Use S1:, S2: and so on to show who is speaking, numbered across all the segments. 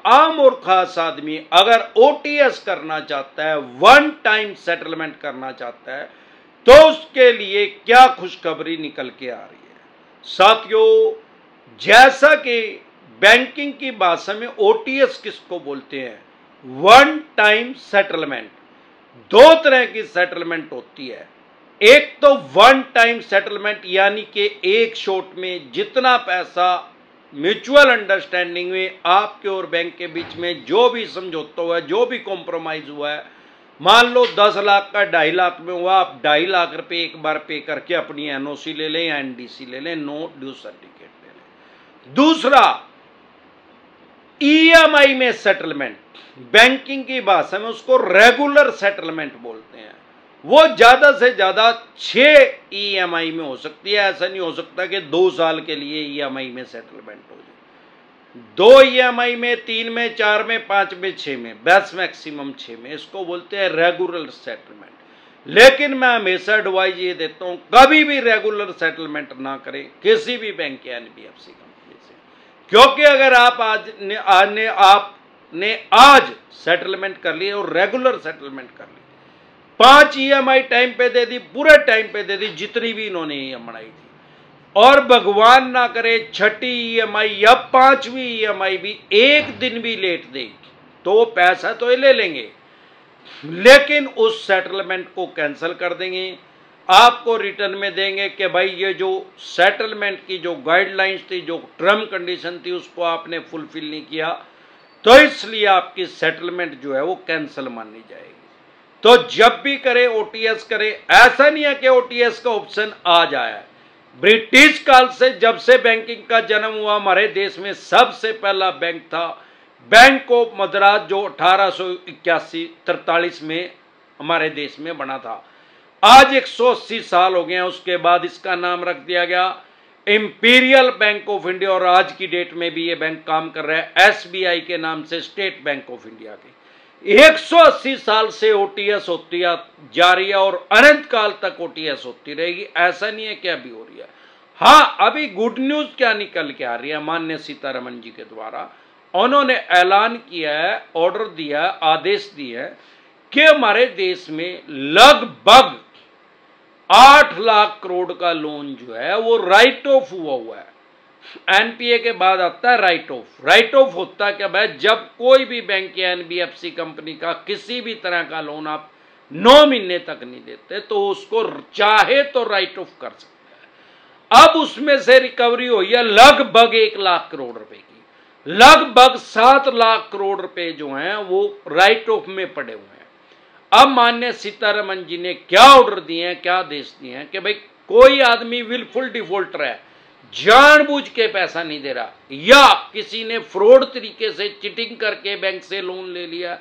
S1: आम और खास आदमी अगर ओटीएस करना चाहता है, वन टाइम सेटलमेंट करना चाहता है, तो उसके लिए क्या खुशखबरी निकल के आ रही है। साथियों, जैसा कि बैंकिंग की भाषा में ओटीएस किसको बोलते हैं, वन टाइम सेटलमेंट। दो तरह की सेटलमेंट होती है। एक तो वन टाइम सेटलमेंट, यानी कि एक शॉट में जितना पैसा म्यूचुअल अंडरस्टैंडिंग में आपके और बैंक के बीच में जो भी समझौता हुआ है, जो भी कॉम्प्रोमाइज हुआ है, मान लो 10 लाख का 2.5 लाख में हुआ, आप 2.5 लाख रुपए एक बार पे करके अपनी एनओसी ले लें या एनडीसी ले लें, नो ड्यू सर्टिफिकेट ले लें। दूसरा, ईएमआई में सेटलमेंट, बैंकिंग की भाषा में उसको रेगुलर सेटलमेंट बोलते हैं। वो ज्यादा से ज्यादा 6 ईएमआई में हो सकती है। ऐसा नहीं हो सकता कि 2 साल के लिए ईएमआई में सेटलमेंट हो जाए। 2 ईएमआई में, 3 में, 4 में, 5 में, 6 में, बेस्ट मैक्सिमम 6 में, इसको बोलते हैं रेगुलर सेटलमेंट। लेकिन मैं हमेशा एडवाइज ये देता हूं, कभी भी रेगुलर सेटलमेंट ना करें किसी भी बैंक या एनबीएफसी कंपनी से, क्योंकि अगर आपने आज सेटलमेंट कर लिया और रेगुलर सेटलमेंट कर ली, 5 ईएमआई टाइम पे दे दी, पूरे टाइम पे दे दी जितनी भी इन्होंने ईएमआई थी, और भगवान ना करे 6ठी ईएमआई या 5वीं ईएमआई भी एक दिन भी लेट देगी, तो पैसा तो ये ले लेंगे, लेकिन उस सेटलमेंट को कैंसिल कर देंगे। आपको रिटर्न में देंगे कि भाई ये जो सेटलमेंट की जो गाइडलाइंस थी, जो टर्म कंडीशन थी, उसको आपने फुलफिल नहीं किया, तो इसलिए आपकी सेटलमेंट जो है वो कैंसिल मानी जाएगी। तो जब भी करें ओटीएस करें। ऐसा नहीं है कि ओटीएस का ऑप्शन आ जाए। ब्रिटिश काल से, जब से बैंकिंग का जन्म हुआ हमारे देश में, सबसे पहला बैंक था बैंक ऑफ मद्रास, जो 1881-43 में हमारे देश में बना था। आज 180 साल हो गए हैं, उसके बाद इसका नाम रख दिया गया इंपीरियल बैंक ऑफ इंडिया, और आज की डेट में भी ये बैंक काम कर रहा है एसबीआई के नाम से, स्टेट बैंक ऑफ इंडिया के। 180 साल से ओटीएस होती जा रही है और अनंत काल तक ओटीएस होती रहेगी। ऐसा नहीं है कि अभी हो रही है। हाँ, अभी गुड न्यूज क्या निकल के आ रही है, माननीय सीतारमण जी के द्वारा उन्होंने ऐलान किया है, ऑर्डर दिया है, आदेश दिया है कि हमारे देश में लगभग 8 लाख करोड़ का लोन जो है वो राइट ऑफ हुआ है। एनपीए के बाद आता है राइट ऑफ। राइट ऑफ होता है क्या भाई, जब कोई भी बैंक या एनबीएफसी कंपनी का किसी भी तरह का लोन आप 9 महीने तक नहीं देते, तो उसको चाहे तो राइट ऑफ कर सकते हैं। अब उसमें से रिकवरी हुई है लगभग 1 लाख करोड़ रुपए की। लगभग 7 लाख करोड़ रुपए जो हैं वो राइट ऑफ में पड़े हुए हैं। अब माननीय सीतारमण जी ने क्या ऑर्डर दिए हैं, क्या आदेश दिए हैं कि भाई कोई आदमी विलफुल डिफॉल्टर है, जानबूझ के पैसा नहीं दे रहा, या किसी ने फ्रॉड तरीके से चिटिंग करके बैंक से लोन ले लिया,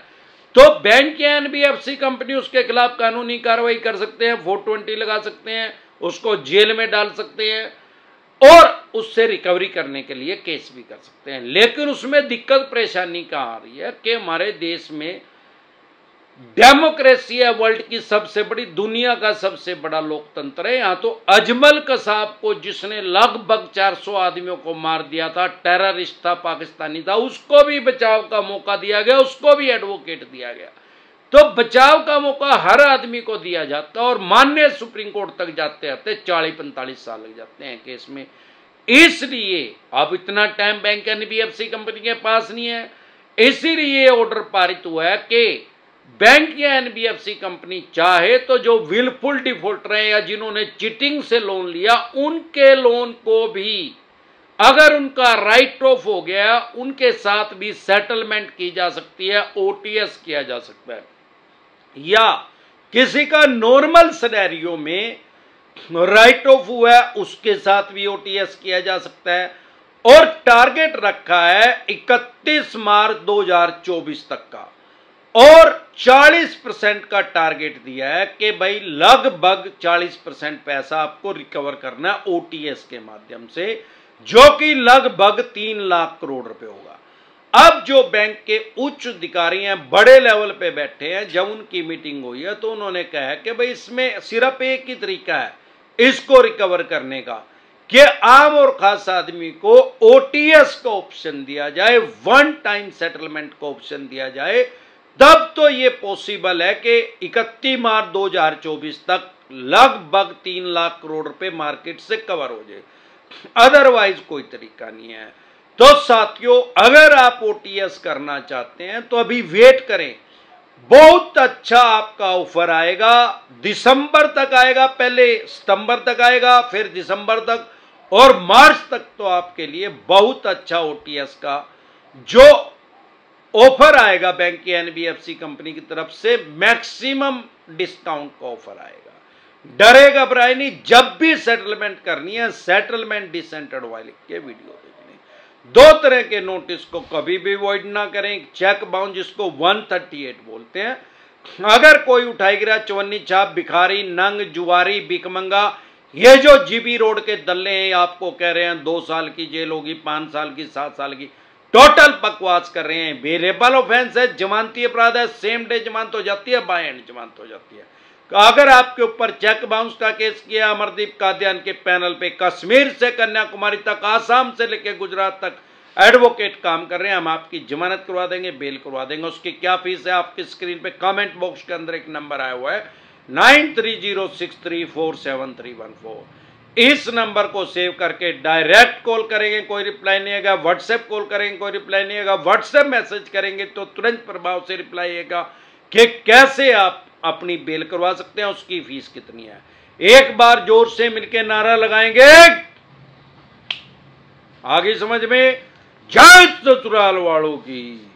S1: तो बैंक या एनबीएफसी कंपनी उसके खिलाफ कानूनी कार्रवाई कर सकते हैं, 420 लगा सकते हैं, उसको जेल में डाल सकते हैं और उससे रिकवरी करने के लिए केस भी कर सकते हैं। लेकिन उसमें दिक्कत परेशानी कहाँ आ रही है कि हमारे देश में डेमोक्रेसी है, वर्ल्ड की सबसे बड़ी, दुनिया का सबसे बड़ा लोकतंत्र है। यहां तो अजमल कसाब को, जिसने लगभग 400 आदमियों को मार दिया था, टेररिस्ट था, पाकिस्तानी था, उसको भी बचाव का मौका दिया गया, उसको भी एडवोकेट दिया गया। तो बचाव का मौका हर आदमी को दिया जाता है और माननीय सुप्रीम कोर्ट तक जाते आते 40-45 साल लग जाते हैं केस में। इसलिए अब इतना टाइम बैंक एनबीएफसी कंपनी के पास नहीं है, इसीलिए ऑर्डर पारित हुआ है कि बैंक या एनबीएफसी कंपनी चाहे तो जो विलफुल डिफॉल्टर है या जिन्होंने चीटिंग से लोन लिया, उनके लोन को भी अगर उनका राइट ऑफ हो गया, उनके साथ भी सेटलमेंट की जा सकती है, ओटीएस किया जा सकता है, या किसी का नॉर्मल सिनेरियो में राइट ऑफ हुआ है उसके साथ भी ओटीएस किया जा सकता है। और टारगेट रखा है 31 मार्च 2024 तक का, और 40% का टारगेट दिया है कि भाई लगभग 40% पैसा आपको रिकवर करना है ओटीएस के माध्यम से, जो कि लगभग 3 लाख करोड़ रुपए होगा। अब जो बैंक के उच्च अधिकारी हैं, बड़े लेवल पे बैठे हैं, जब उनकी मीटिंग हुई है तो उन्होंने कहा कि भाई इसमें सिर्फ एक ही तरीका है इसको रिकवर करने का, कि आम और खास आदमी को ओटीएस का ऑप्शन दिया जाए, वन टाइम सेटलमेंट का ऑप्शन दिया जाए, तब तो ये पॉसिबल है कि 31 मार्च 2024 तक लगभग 3 लाख करोड़ रुपए मार्केट से कवर हो जाए। अदरवाइज कोई तरीका नहीं है। तो साथियों, अगर आप ओटीएस करना चाहते हैं तो अभी वेट करें, बहुत अच्छा आपका ऑफर आएगा। दिसंबर तक आएगा, पहले सितंबर तक आएगा, फिर दिसंबर तक और मार्च तक तो आपके लिए बहुत अच्छा ओटीएस का जो ऑफर आएगा बैंक की एनबीएफसी कंपनी की तरफ से, मैक्सिमम डिस्काउंट का ऑफर आएगा। डरे घबराए नहीं, जब भी सेटलमेंट करनी है, सेटलमेंट डिसेंटेड वाले के वीडियो देखने। 2 तरह के नोटिस को कभी भी वॉइड ना करें। चेक बाउंस जिसको 138 बोलते हैं, अगर कोई उठाई गिरा, चवन्नी छाप, भिखारी, नंग, जुआरी, भिकमंगा, ये जो जीबी रोड के दल्ले हैं, आपको कह रहे हैं 2 साल की जेल होगी, 5 साल की, 7 साल की, टोटल बकवास कर रहे हैं। वेरिएबल ऑफेंस है, जमानती अपराध है, सेम डे जमानत हो जाती है, बाय एंड जमानत हो जाती है। अगर आपके ऊपर चेक बाउंस का केस किया अमरदीप कादियान के पैनल पे, कश्मीर से कन्याकुमारी तक, आसाम से लेकर गुजरात तक एडवोकेट काम कर रहे हैं, हम आपकी जमानत करवा देंगे, बेल करवा देंगे। उसकी क्या फीस है, आपकी स्क्रीन पे कमेंट बॉक्स के अंदर एक नंबर आया हुआ है 9306347314। इस नंबर को सेव करके डायरेक्ट कॉल करेंगे, कोई रिप्लाई नहीं आएगा। व्हाट्सएप कॉल करेंगे, कोई रिप्लाई नहीं आएगा। व्हाट्सएप मैसेज करेंगे तो तुरंत प्रभाव से रिप्लाई आएगा कि कैसे आप अपनी बेल करवा सकते हैं, उसकी फीस कितनी है। एक बार जोर से मिलकर नारा लगाएंगे, आगे समझ में। जय ससुराल वालों की।